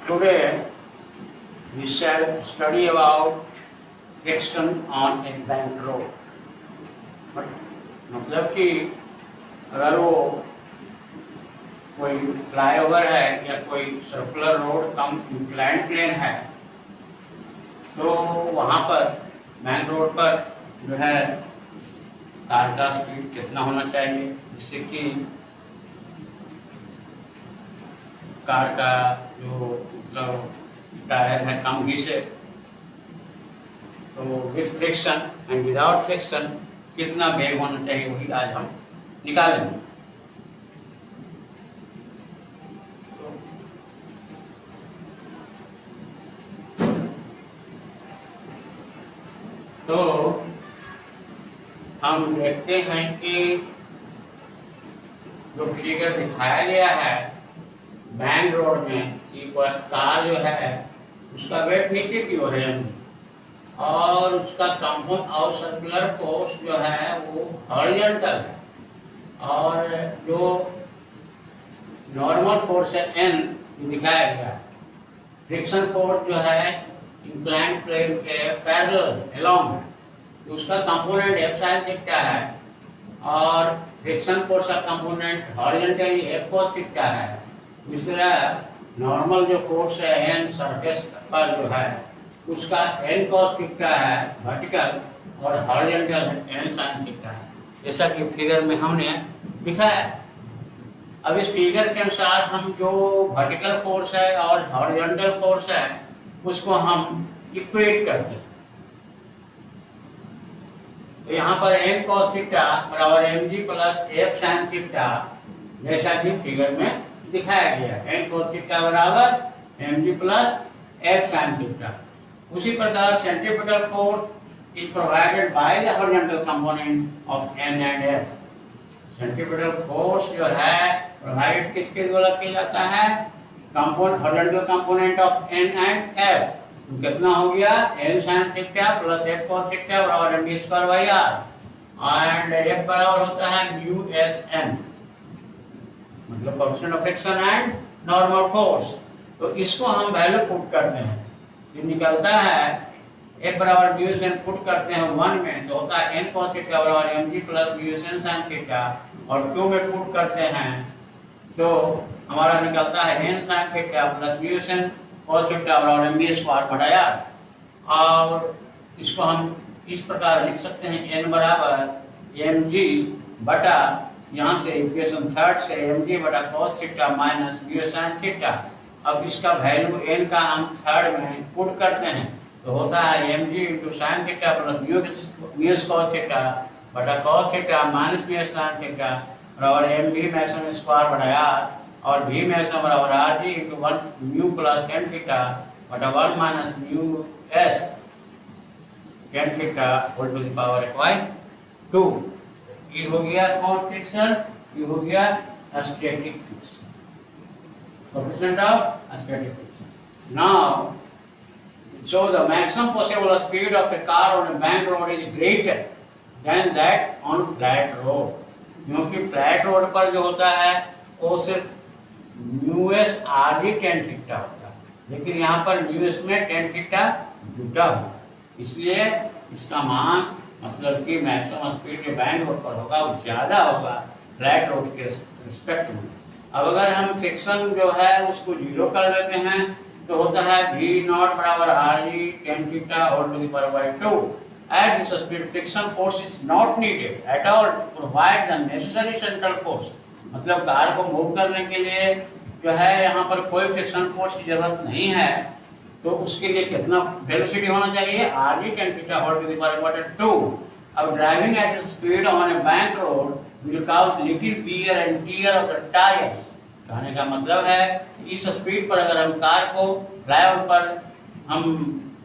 Today we shall study about friction on a bank road. मतलब कि अगर वो कोई फ्लाईओवर है या कोई सर्कुलर रोड कम इंक्लाइन प्लेन है तो वहाँ पर बैंक रोड पर जो है कार का स्पीड कितना होना चाहिए जिससे कि कार का जो टायर है कम घिसे। तो with friction and without friction कितना वेग होना चाहिए वही आज हम निकालेंगे। तो हम देखते हैं कि जो फिगर दिखाया गया है बैंक रोड में कि कार जो है उसका वेट नीचे की ओर है और उसका कंपाउंड और सर्कुलर फोर्स जो है वो हॉरिजॉन्टल है और जो नॉर्मल फोर्स है एन दिखाया गया है। फ्रिक्शन फोर्स जो है इंक्लाइन प्लेन के पैरेलल अलोंग है उसका कंपोनेंट एफ साइन थीटा है और फ्रिक्शन फोर्स का component horizontally F cos theta है। इस तरह नॉर्मल जो फोर्स है एन सरफेस पर जो है उसका एन कॉस थीटा है वर्टिकल और हॉरिजॉन्टल एन साइन थीटा है, जैसा कि फिगर में हमने दिखाया है। अब इस फिगर के अनुसार हम जो वर्टिकल फोर्स है और हॉरिजॉन्टल फोर्स है उसको हम इक्वेट करते हैं। तो यहाँ पर एन कॉस थीटा बराबर M G plus F sine theta जैसा कि फिगर में दिखाया गया है। एन कॉस थीटा बराबर M G plus F sine theta. उसी प्रकार centripetal force is provided by the horizontal component of N and F. Centripetal force जो है प्रोवाइड किसके द्वारा किया जाता है? Component horizontal component of N and F. तो कितना हो गया? N sine theta plus F cos theta बराबर M B square by R and F बराबर होता है म्यू एस एन, मतलब coefficient of friction and normal force. तो इसको हम वैल्यू पुट करते हैं, ये निकलता है एफ बराबर म्यू एस एन पुट करते हैं 1 में तो होता है एन कॉस थीटा बराबर M G plus mu S N sine theta और 2 में पुट करते हैं तो हमारा निकलता है N sine theta plus mu S N cos theta बराबर एम बी स्क्वायर बटा आर। और इसको हम इस प्रकार लिख सकते हैं एन बराबर एम जी बटा यहाँ से इक्वेशन थर्ड से एम जी बटा cos theta minus mu sine theta. अब इसका वैल्यू एन का हम थर्ड में पुट करते हैं तो होता है M G into sine theta plus mu cos theta बटा cos theta minus mu sine theta बराबर एम बी मैसन स्क्वायर बटा आर और भी मैसन बराबर R G into 1 mu plus tan theta बटा 1 minus mu S tan theta whole to the power F by 2। ये हो गया कौन फ्रिक्शन? ये हो गया static friction, coefficient of static friction. Now so the maximum possible speed of a car on a bank road is greater than that on flat road, क्योंकि flat road पर जो होता है वो सिर्फ mu S R G tan theta होता है, लेकिन यहाँ पर म्यू एस में टेन थीटा जुटा हुआ, इसलिए इसका मान मतलब कि मैक्सिमम स्पीड जो बैंक रोड पर होगा वो ज़्यादा होगा फ्लैट रोड के रिस्पेक्ट में। अब अगर हम फ्रिक्शन जो है उसको जीरो कर देते हैं तो होता है v नॉट बराबर R G tan theta whole to the power by 2। At this speed friction force is not needed at all to provide the necessary central force. मतलब कार को मूव करने के लिए जो है यहाँ पर कोई फ्रिक्शन फोर्स की जरूरत नहीं है, तो उसके लिए कितना वेलोसिटी होना चाहिए? R G tan theta whole to the power by 2। अब driving at speed on a bank road will cause little wear and tear of the tyres. कहने का मतलब है इस स्पीड पर अगर हम कार को फ्लाईओवर पर हम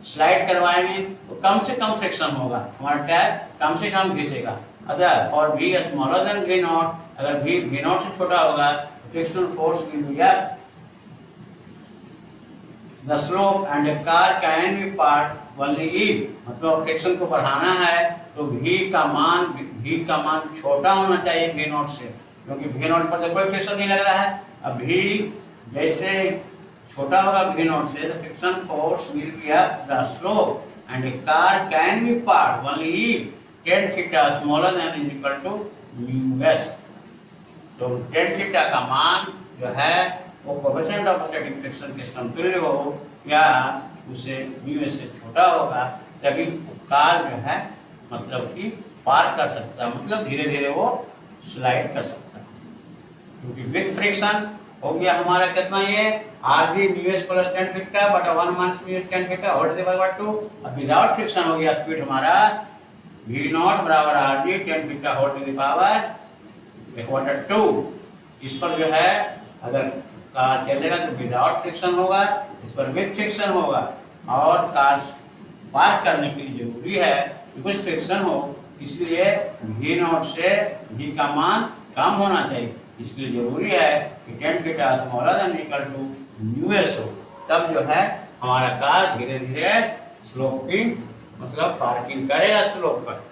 स्लाइड करवाएंगे तो कम से कम फ्रिक्शन होगा, हमारा टायर कम से कम घिसेगा। अगर और भी स्मॉलर देन वी नॉट, अगर भी वी नॉट से छोटा होगा तो frictional force will be the slope and a car can be part only if, मतलब फ्रिक्शन को बढ़ाना है तो v का मान छोटा होना चाहिए v नॉट से, क्योंकि v नॉट पर तो कोई फ्रिक्शन नहीं लग रहा है। अब v जैसे छोटा होगा v नॉट से, the friction force will be at the slope and a car can be parked only if tan theta smaller than or equal to mu s। तो tan थीटा का मान जो है वो कोएफिशिएंट ऑफ स्टैटिक फ्रिक्शन के समतुल्य हो या उसे म्यू एस से छोटा होगा, तभी कार जो है मतलब कि पार कर सकता है, मतलब धीरे धीरे वो स्लाइड कर सकता है। क्योंकि विथ फ्रिक्शन हो गया हमारा कितना, ये R G mu S plus tan theta बटा 1 minus mu S tan theta whole divide by 2। अब विदाउट फ्रिक्शन हो गया स्पीड हमारा v नॉट बराबर R G tan theta whole to the power 1/2। इस पर जो है अगर कार चलेगा तो विदाउट फ्रिक्शन होगा, इस पर विथ फ्रिक्शन होगा, और कार पार करने के लिए जरूरी है कि कुछ फ्रिक्शन हो, इसलिए v नॉट से v का मान कम होना चाहिए। इसके लिए जरूरी है कि tan theta smaller than equal to mu S हो, तब जो है हमारा कार धीरे धीरे स्लोप की मतलब पार्किंग करेगा स्लोप पर।